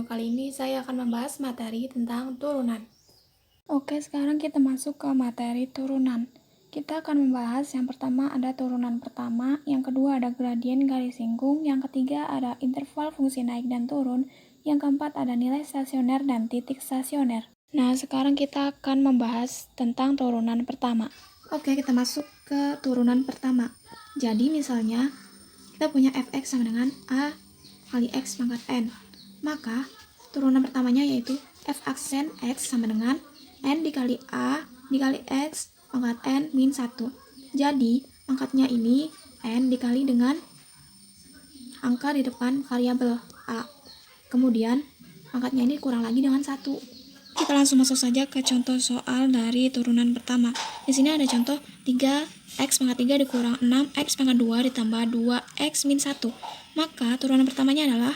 kali ini saya akan membahas materi tentang turunan. Oke, sekarang kita masuk ke materi turunan. Kita akan membahas yang pertama ada turunan pertama, yang kedua ada gradien garis singgung, yang ketiga ada interval fungsi naik dan turun, yang keempat ada nilai stasioner dan titik stasioner. Nah, sekarang kita akan membahas tentang turunan pertama. Oke, kita masuk ke turunan pertama. Jadi misalnya kita punya fx sama dengan a kali x pangkat n. Maka turunan pertamanya yaitu f aksen x sama dengan n dikali a dikali x pangkat n min 1. Jadi pangkatnya ini n dikali dengan angka di depan variabel a. Kemudian pangkatnya ini kurang lagi dengan 1. Kita langsung masuk saja ke contoh soal dari turunan pertama. Di sini ada contoh 3x pangkat 3 dikurang 6x pangkat 2 ditambah 2x min 1. Maka turunan pertamanya adalah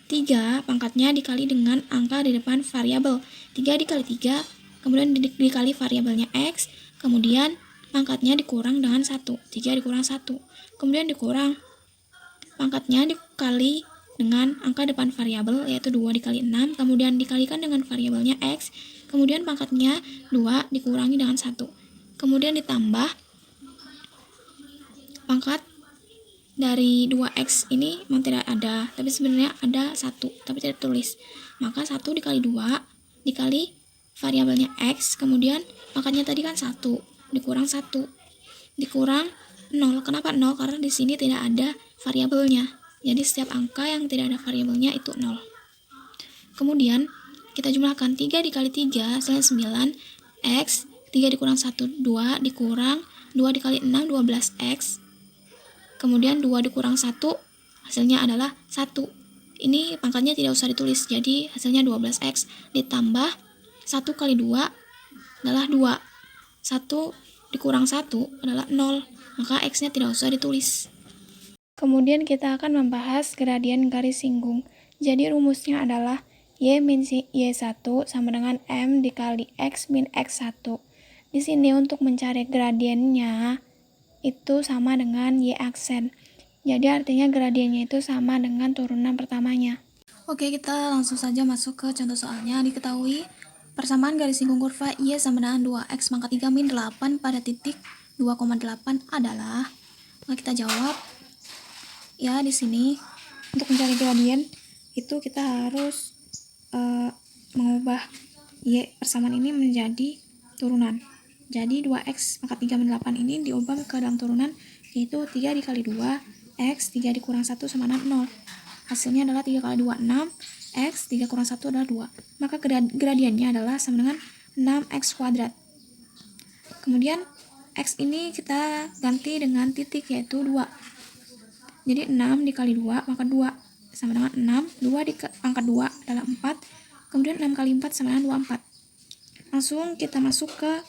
3 pangkatnya dikali dengan angka di depan variabel. 3 dikali 3, kemudian dikali variabelnya x, kemudian pangkatnya dikurang dengan 1. 3 dikurang 1. Kemudian dikurang pangkatnya dikali dengan angka depan variabel yaitu 2 dikali 6, kemudian dikalikan dengan variabelnya x, kemudian pangkatnya 2 dikurangi dengan 1. Kemudian ditambah pangkat dari 2x ini memang tidak ada, tapi sebenarnya ada 1, tapi tidak tulis. Maka 1 dikali 2 dikali variabelnya x, kemudian pangkatnya tadi kan 1, dikurang 1, dikurang 0. Kenapa 0? Karena di sini tidak ada variabelnya. Jadi setiap angka yang tidak ada variabelnya itu 0. Kemudian kita jumlahkan 3 dikali 3 hasilnya 9, x, 3 dikurang 1, 2, dikurang 2 dikali 6, 12x, kemudian 2 dikurang 1, hasilnya adalah 1. Ini pangkatnya tidak usah ditulis, jadi hasilnya 12x, ditambah 1 kali 2 adalah 2. 1 dikurang 1 adalah 0, maka x-nya tidak usah ditulis. Kemudian kita akan membahas gradien garis singgung. Jadi rumusnya adalah y min y1 sama dengan m dikali x min x1. Di sini untuk mencari gradiennya itu sama dengan y aksen. Jadi artinya gradiennya itu sama dengan turunan pertamanya. Oke, kita langsung saja masuk ke contoh soalnya. Diketahui persamaan garis singgung kurva y sama dengan 2x pangkat 3 min 8 pada titik 2,8 adalah. Maka kita jawab ya di sini untuk mencari gradien itu kita harus mengubah y persamaan ini menjadi turunan. Jadi 2x pangkat 3 min 8 ini diubah ke dalam turunan, yaitu 3 dikali 2, x, 3 dikurang 1 sama dengan 0. Hasilnya adalah 3 kali 2, 6, x, 3 kurang 1 adalah 2. Maka gradiennya adalah sama dengan 6x kuadrat. Kemudian x ini kita ganti dengan titik, yaitu 2. Jadi 6 dikali 2, maka 2 sama dengan 6, 2 pangkat 2 adalah 4, kemudian 6 kali 4 sama dengan 24. Langsung kita masuk ke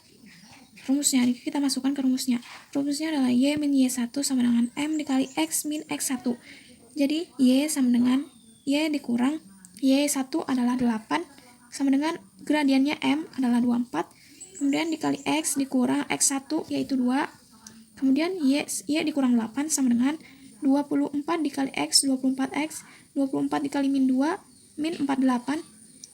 rumusnya, kita masukkan ke rumusnya. Rumusnya adalah y min y1 sama dengan m dikali x min x1. Jadi y sama dengan y dikurang y1 adalah 8 sama dengan gradiennya m adalah 24, kemudian dikali x dikurang x1 yaitu 2, kemudian y dikurang 8 sama dengan 24 dikali x, 24x, 24 dikali min 2, min 48,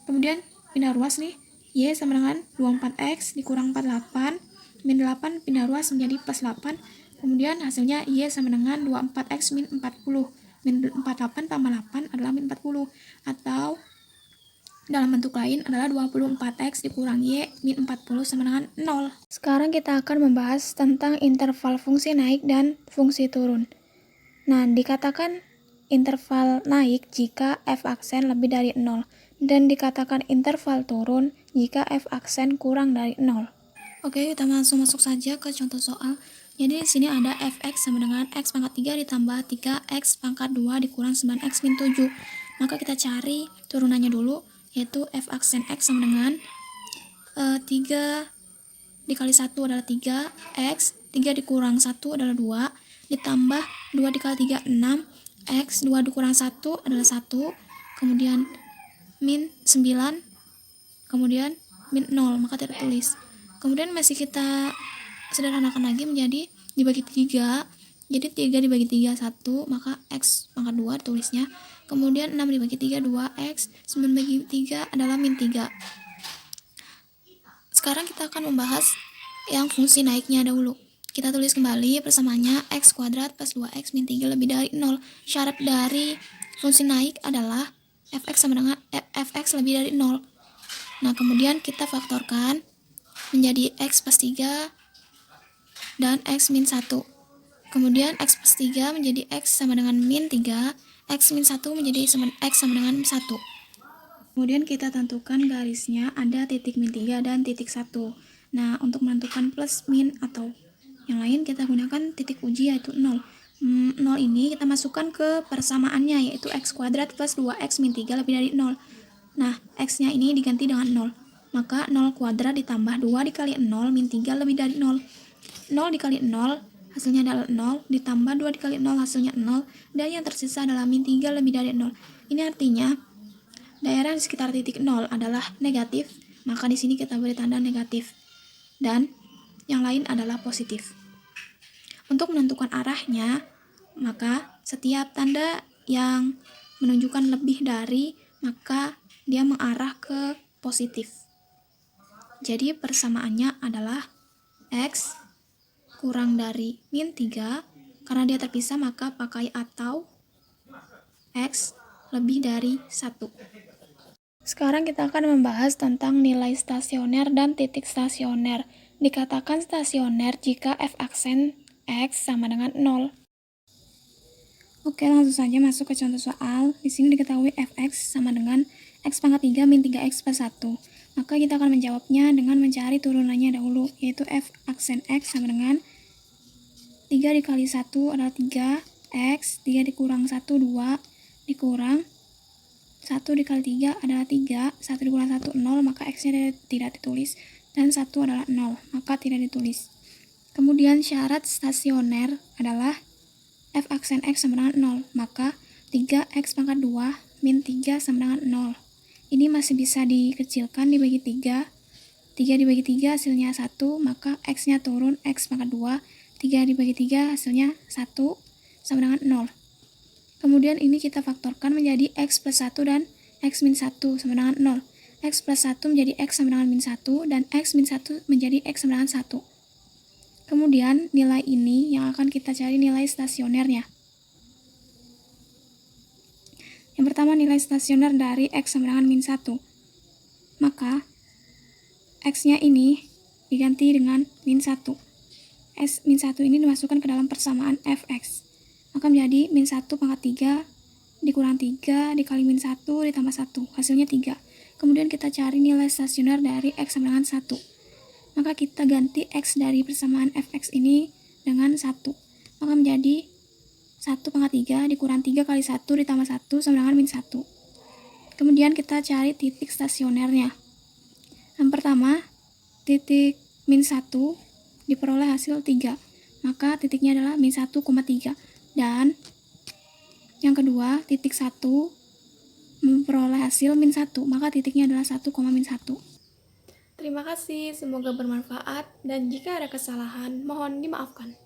kemudian pindah ruas nih, y sama dengan 24x dikurang 48, min 8 pindah ruas menjadi plus 8, kemudian hasilnya y sama dengan 24x min 40, min 48 tambah 8 adalah min 40, atau dalam bentuk lain adalah 24x dikurang y min 40 sama dengan 0. Sekarang kita akan membahas tentang interval fungsi naik dan fungsi turun. Nah, dikatakan interval naik jika f aksen lebih dari 0, dan dikatakan interval turun jika f aksen kurang dari 0. Oke, kita langsung masuk saja ke contoh soal. Jadi di sini ada fx sama dengan x pangkat 3 ditambah 3x pangkat 2 dikurang 9x min 7. Maka kita cari turunannya dulu, yaitu f aksen x sama dengan 3 dikali 1 adalah 3, x, 3 dikurang 1 adalah 2, ditambah 2 dikali 3, 6, x, 2 dikurang 1 adalah 1, kemudian min 9, kemudian min 0, maka tidak tulis. Kemudian masih kita sederhanakan lagi menjadi dibagi 3, jadi 3 dibagi 3, 1, maka x pangkat 2 tulisnya, kemudian 6 dibagi 3 2x, 9 bagi 3 adalah min 3. Sekarang kita akan membahas yang fungsi naiknya dahulu. Kita tulis kembali persamaannya x kuadrat plus 2x min 3 lebih dari 0. Syarat dari fungsi naik adalah fx sama dengan fx lebih dari 0. Nah, kemudian kita faktorkan menjadi x plus 3 dan x min 1. Kemudian x plus 3 menjadi x sama dengan min 3, x min 1 menjadi x sama dengan 1. Kemudian kita tentukan garisnya ada titik min 3 dan titik 1. Nah, untuk menentukan plus, min, atau yang lain kita gunakan titik uji yaitu 0. 0 ini kita masukkan ke persamaannya yaitu x kuadrat plus 2x min 3 lebih dari 0. Nah, x-nya ini diganti dengan 0. Maka 0 kuadrat ditambah 2 dikali 0 min 3 lebih dari 0. 0 dikali 0 hasilnya adalah 0, ditambah 2 dikali 0 hasilnya 0, dan yang tersisa adalah min 3 lebih dari 0. Ini artinya daerah di sekitar titik 0 adalah negatif, maka di sini kita beri tanda negatif. Dan yang lain adalah positif. Untuk menentukan arahnya, maka setiap tanda yang menunjukkan lebih dari, maka dia mengarah ke positif. Jadi persamaannya adalah x kurang dari min 3, karena dia terpisah maka pakai atau x lebih dari 1. Sekarang kita akan membahas tentang nilai stasioner dan titik stasioner. Dikatakan stasioner jika f aksen x sama dengan 0. Oke, langsung saja masuk ke contoh soal. Di sini diketahui fx sama dengan x pangkat 3 min 3x plus 1. Maka kita akan menjawabnya dengan mencari turunannya dahulu, yaitu f aksen x sama dengan 3 dikali 1 adalah 3x, 3 dikurang 1, 2, dikurang 1 dikali 3 adalah 3, 1 dikurang 1, 0, maka x-nya tidak ditulis, dan 1 adalah 0, maka tidak ditulis. Kemudian syarat stasioner adalah f aksen x sama dengan 0, maka 3x pangkat 2 min 3 sama dengan 0. Ini masih bisa dikecilkan dibagi 3, 3 dibagi 3 hasilnya 1, maka x-nya turun, x pangkat 2, 3 dibagi 3 hasilnya 1 sama dengan 0. Kemudian ini kita faktorkan menjadi x plus 1 dan x min 1 sama dengan 0. X plus 1 menjadi x sama dengan min 1 dan x min 1 menjadi x sama dengan 1. Kemudian nilai ini yang akan kita cari nilai stasionernya. Yang pertama nilai stasioner dari x sama dengan min 1. Maka x-nya ini diganti dengan min 1. S min 1 ini dimasukkan ke dalam persamaan fx. Maka menjadi min 1 pangkat 3 dikurang 3 dikali min 1 ditambah 1. Hasilnya 3. Kemudian kita cari nilai stasioner dari x sama dengan 1. Maka kita ganti x dari persamaan fx ini dengan 1. Maka menjadi 1 pangkat 3 dikurang 3 kali 1 ditambah 1 sama dengan min 1. Kemudian kita cari titik stasionernya. Yang pertama, titik min 1 diperoleh hasil 3. Maka titiknya adalah min 1,3. Dan yang kedua, titik 1 memperoleh hasil min 1, maka titiknya adalah 1, min 1. Terima kasih, semoga bermanfaat, dan jika ada kesalahan, mohon dimaafkan.